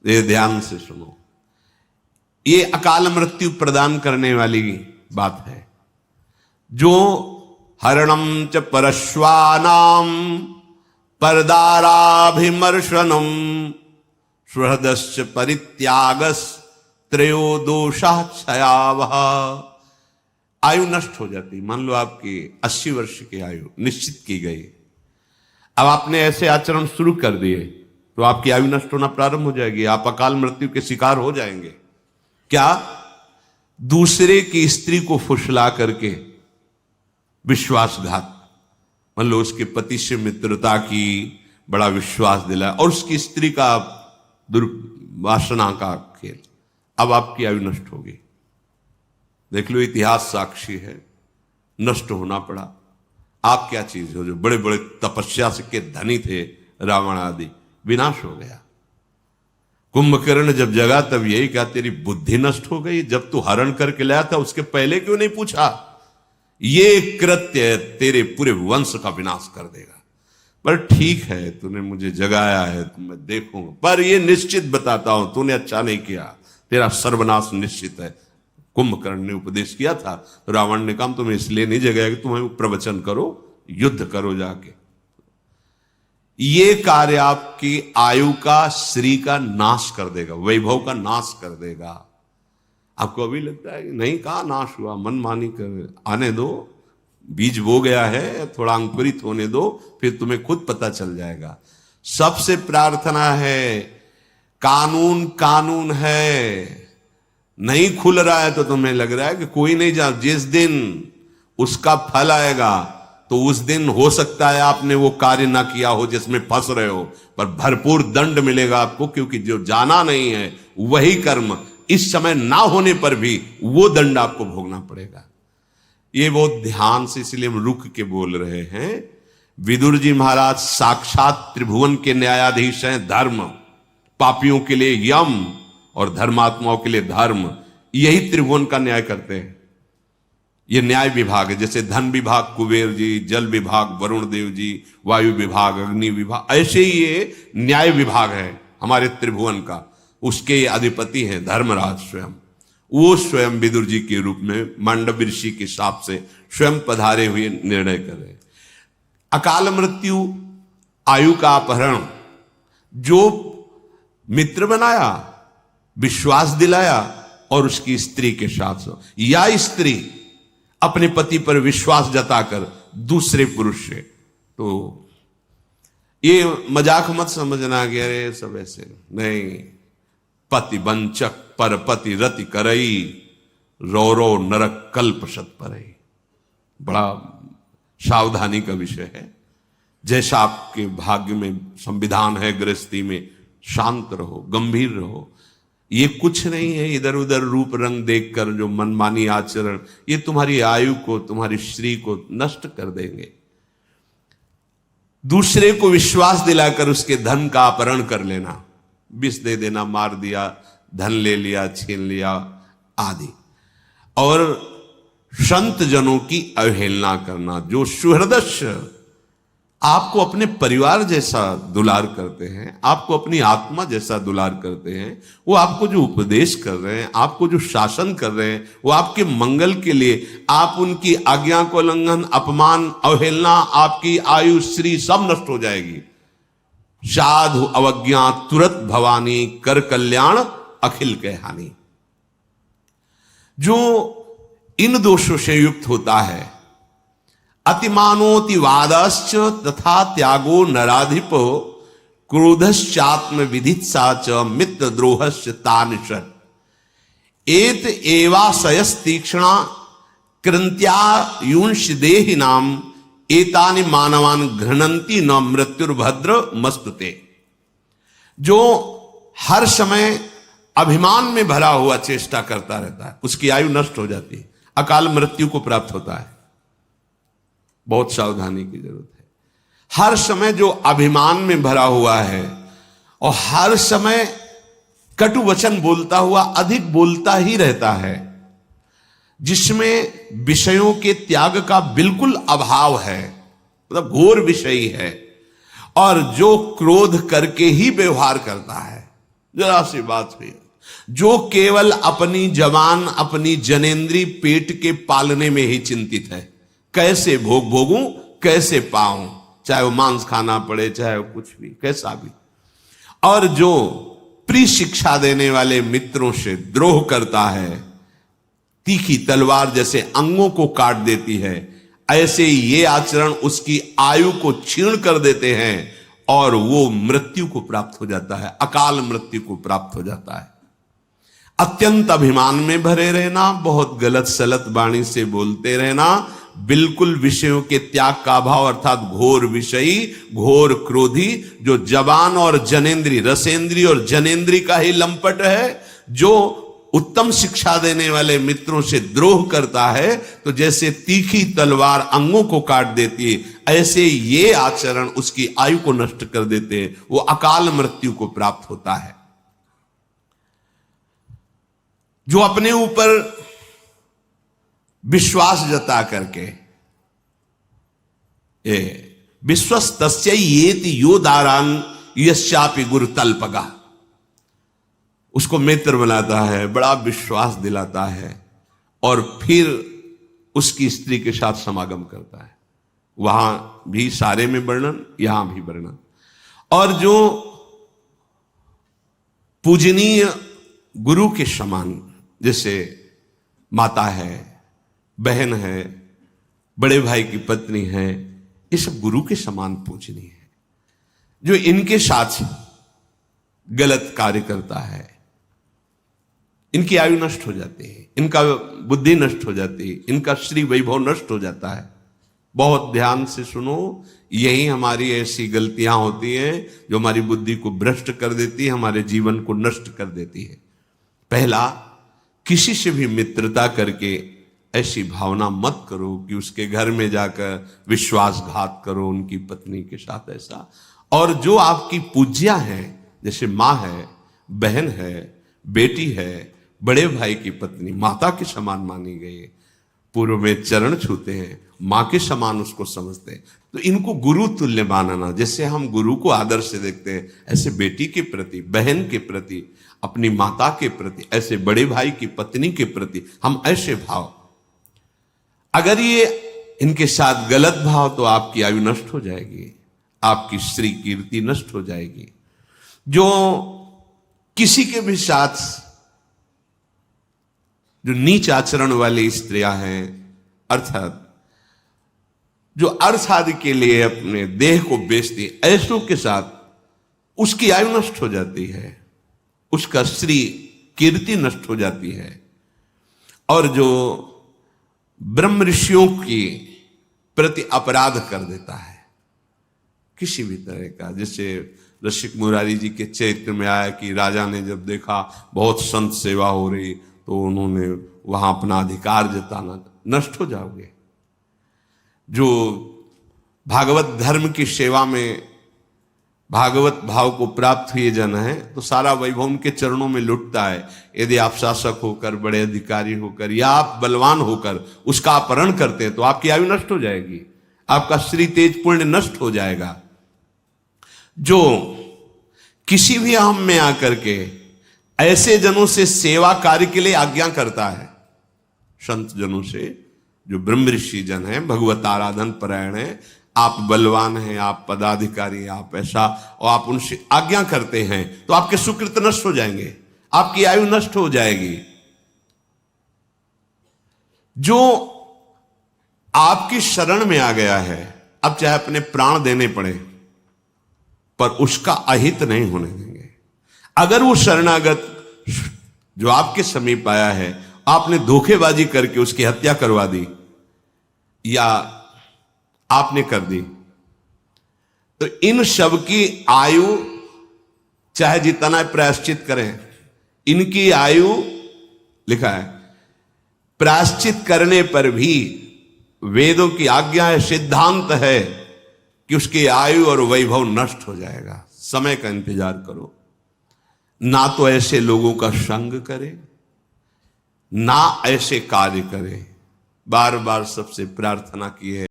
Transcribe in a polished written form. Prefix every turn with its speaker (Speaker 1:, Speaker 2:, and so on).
Speaker 1: ये ध्यान से सुनो, ये अकाल मृत्यु प्रदान करने वाली बात है। जो हरणम च परश्वानाम परदाराभिमर्शनम सुहृदश्च परित्यागस त्रयो दोषा क्षयावह। आयु नष्ट हो जाती। मान लो आपकी 80 वर्ष की आयु निश्चित की गई, अब आपने ऐसे आचरण शुरू कर दिए तो आपकी आयु नष्ट होना प्रारंभ हो जाएगी, आप अकाल मृत्यु के शिकार हो जाएंगे। क्या? दूसरे की स्त्री को फुसला करके विश्वासघात, मान लो उसके पति से मित्रता की, बड़ा विश्वास दिलाया और उसकी स्त्री का दुर्वासना का खेल, अब आपकी आयु नष्ट होगी। देख लो, इतिहास साक्षी है, नष्ट होना पड़ा। आप क्या चीज हो? जो बड़े बड़े तपस्या से के धनी थे, रावण आदि, विनाश हो गया। कुंभकर्ण जब जगा तब यही कहा, तेरी बुद्धि नष्ट हो गई, जब तू हरण करके लाया था उसके पहले क्यों नहीं पूछा? ये कृत्य तेरे पूरे वंश का विनाश कर देगा। पर ठीक है, तूने मुझे जगाया है तो मैं देखूंगा, पर ये निश्चित बताता हूं, तूने अच्छा नहीं किया, तेरा सर्वनाश निश्चित है। कुंभकर्ण ने उपदेश किया था, तो रावण ने कहा तुम्हें इसलिए नहीं जगाया कि तुम्हें प्रवचन करो, युद्ध करो जाके। ये कार्य आपकी आयु का, श्री का नाश कर देगा, वैभव का नाश कर देगा। आपको अभी लगता है कि नहीं, कहा नाश हुआ, मनमानी कर, आने दो, बीज बो गया है, थोड़ा अंकुरित होने दो, फिर तुम्हें खुद पता चल जाएगा। सबसे प्रार्थना है, कानून कानून है, नहीं खुल रहा है तो तुम्हें लग रहा है कि कोई नहीं जा, जिस दिन उसका फल आएगा तो उस दिन हो सकता है आपने वो कार्य ना किया हो जिसमें फंस रहे हो, पर भरपूर दंड मिलेगा आपको, क्योंकि जो जाना नहीं है वही कर्म इस समय ना होने पर भी वो दंड आपको भोगना पड़ेगा। ये बहुत ध्यान से, इसलिए हम रुक के बोल रहे हैं। विदुर जी महाराज साक्षात त्रिभुवन के न्यायाधीश हैं। धर्म, पापियों के लिए यम और धर्मात्माओं के लिए धर्म, यही त्रिभुवन का न्याय करते हैं। ये न्याय विभाग है, जैसे धन विभाग कुबेर जी, जल विभाग वरुण देव जी, वायु विभाग अग्नि विभाग, ऐसे ही ये न्याय विभाग है हमारे त्रिभुवन का। उसके अधिपति हैं धर्मराज स्वयं। वो स्वयं विदुर जी के रूप में मांडव ऋषि के शाप से स्वयं पधारे हुए निर्णय कर रहे। अकाल मृत्यु, आयु का अपहरण, जो मित्र बनाया, विश्वास दिलाया और उसकी स्त्री के साथ, या स्त्री अपने पति पर विश्वास जताकर दूसरे पुरुष से, तो ये मजाक मत समझना कि अरे सब ऐसे नहीं। पति वंचक पर पति रति करई, रो रो नरक कल्प शत परई। बड़ा सावधानी का विषय है। जैसा आपके भाग्य में संविधान है, गृहस्थी में शांत रहो, गंभीर रहो। ये कुछ नहीं है इधर उधर रूप रंग देखकर जो मनमानी आचरण, ये तुम्हारी आयु को, तुम्हारी श्री को नष्ट कर देंगे। दूसरे को विश्वास दिलाकर उसके धन का अपहरण कर लेना, विष दे देना, मार दिया, धन ले लिया, छीन लिया आदि, और संत जनों की अवहेलना करना। जो सुहृदस्य आपको अपने परिवार जैसा दुलार करते हैं, आपको अपनी आत्मा जैसा दुलार करते हैं, वो आपको जो उपदेश कर रहे हैं, आपको जो शासन कर रहे हैं, वो आपके मंगल के लिए, आप उनकी आज्ञा को उल्लंघन, अपमान, अवहेलना, आपकी आयु श्री सब नष्ट हो जाएगी। साधु अवज्ञा तुरत भवानी, कर कल्याण अखिल के हानि। जो इन दोषों से युक्त होता है, अतिमानोति वादश्च तथा त्यागो नराधिपो, क्रोधश्चात्म विधित्सा च मित्र द्रोहश्च तानिषत्, एत एवाशयस्तीक्ष्णा कृंत्या युंश देहिनाम, एतानि मानवान घृणंती न मृत्युर्भद्र मस्तुते। जो हर समय अभिमान में भरा हुआ चेष्टा करता रहता है, उसकी आयु नष्ट हो जाती है, अकाल मृत्यु को प्राप्त होता है। बहुत सावधानी की जरूरत है। हर समय जो अभिमान में भरा हुआ है और हर समय कटु वचन बोलता हुआ अधिक बोलता ही रहता है, जिसमें विषयों के त्याग का बिल्कुल अभाव है, मतलब घोर विषयी है, और जो क्रोध करके ही व्यवहार करता है, जरा सी बात हुई। जो केवल अपनी जवान, अपनी जनेंद्री पेट के पालने में ही चिंतित है, कैसे भोग भोगूं, कैसे पाऊं, चाहे वो मांस खाना पड़े, चाहे वो कुछ भी, कैसा भी। और जो प्रिय शिक्षा देने वाले मित्रों से द्रोह करता है, तीखी तलवार जैसे अंगों को काट देती है, ऐसे ये आचरण उसकी आयु को छीण कर देते हैं और वो मृत्यु को प्राप्त हो जाता है, अकाल मृत्यु को प्राप्त हो जाता है। अत्यंत अभिमान में भरे रहना, बहुत गलत सलत वाणी से बोलते रहना, बिल्कुल विषयों के त्याग का अभाव, अर्थात घोर विषयी, घोर क्रोधी, जो जवान और जनेंद्री, रसेंद्री और जनेंद्री का ही लंपट है, जो उत्तम शिक्षा देने वाले मित्रों से द्रोह करता है, तो जैसे तीखी तलवार अंगों को काट देती है, ऐसे ये आचरण उसकी आयु को नष्ट कर देते हैं, वो अकाल मृत्यु को प्राप्त होता है। जो अपने ऊपर विश्वास जता करके, विश्वस्तस्य येति यो दारान यश्चापि गुरु तल्पगा, उसको मित्र बनाता है, बड़ा विश्वास दिलाता है और फिर उसकी स्त्री के साथ समागम करता है। वहां भी सारे में वर्णन, यहां भी वर्णन। और जो पूजनीय गुरु के समान, जैसे माता है, बहन है, बड़े भाई की पत्नी है, ये सब गुरु के समान पूजनीय है। जो इनके साथ गलत कार्य करता है, इनकी आयु नष्ट हो जाती है, इनका बुद्धि नष्ट हो जाती है, इनका श्री वैभव नष्ट हो जाता है। बहुत ध्यान से सुनो, यही हमारी ऐसी गलतियां होती हैं जो हमारी बुद्धि को भ्रष्ट कर देती है, हमारे जीवन को नष्ट कर देती है। पहला, किसी से भी मित्रता करके ऐसी भावना मत करो कि उसके घर में जाकर विश्वासघात करो उनकी पत्नी के साथ, ऐसा। और जो आपकी पूज्या है, जैसे माँ है, बहन है, बेटी है, बड़े भाई की पत्नी, माता के समान मानी गई, पूर्व में चरण छूते हैं, मां के समान उसको समझते हैं, तो इनको गुरु तुल्य मानना। जैसे हम गुरु को आदर से देखते हैं, ऐसे बेटी के प्रति, बहन के प्रति, अपनी माता के प्रति, ऐसे बड़े भाई की पत्नी के प्रति हम ऐसे भाव, अगर ये इनके साथ गलत भाव, तो आपकी आयु नष्ट हो जाएगी, आपकी श्री कीर्ति नष्ट हो जाएगी। जो किसी के भी साथ जो नीच आचरण वाली स्त्रियां हैं, अर्थात जो अर्थ आदि के लिए अपने देह को बेचती, ऐसों के साथ उसकी आयु नष्ट हो जाती है, उसका श्री कीर्ति नष्ट हो जाती है। और जो ब्रह्म ऋषियों की प्रति अपराध कर देता है किसी भी तरह का, जैसे रसिक मुरारी जी के चरित्र में आया कि राजा ने जब देखा बहुत संत सेवा हो रही, तो उन्होंने वहां अपना अधिकार जताना, नष्ट हो जाओगे। जो भागवत धर्म की सेवा में भागवत भाव को प्राप्त हुए जन है, तो सारा वैभव उनके चरणों में लुटता है। यदि आप शासक होकर, बड़े अधिकारी होकर, या आप बलवान होकर उसका अपहरण करते हैं, तो आपकी आयु नष्ट हो जाएगी, आपका श्री तेज पुण्य नष्ट हो जाएगा। जो किसी भी अहम में आकर के ऐसे जनों से सेवा कार्य के लिए आज्ञा करता है, संत जनों से, जो ब्रह्म ऋषि जन है, भगवत आराधन परायण है, आप बलवान हैं, आप पदाधिकारी, आप ऐसा, और आप उनसे आज्ञा करते हैं, तो आपके सुकृत नष्ट हो जाएंगे, आपकी आयु नष्ट हो जाएगी। जो आपकी शरण में आ गया है, अब चाहे अपने प्राण देने पड़े, पर उसका अहित नहीं होने देंगे। अगर वो शरणागत जो आपके समीप आया है, आपने धोखेबाजी करके उसकी हत्या करवा दी या आपने कर दी, तो इन सब की आयु चाहे जितना प्रायश्चित करें, इनकी आयु, लिखा है, प्रायश्चित करने पर भी वेदों की आज्ञा है, सिद्धांत है कि उसकी आयु और वैभव नष्ट हो जाएगा। समय का इंतजार करो, ना तो ऐसे लोगों का संग करे, ना ऐसे कार्य करे। बार बार सबसे प्रार्थना की है।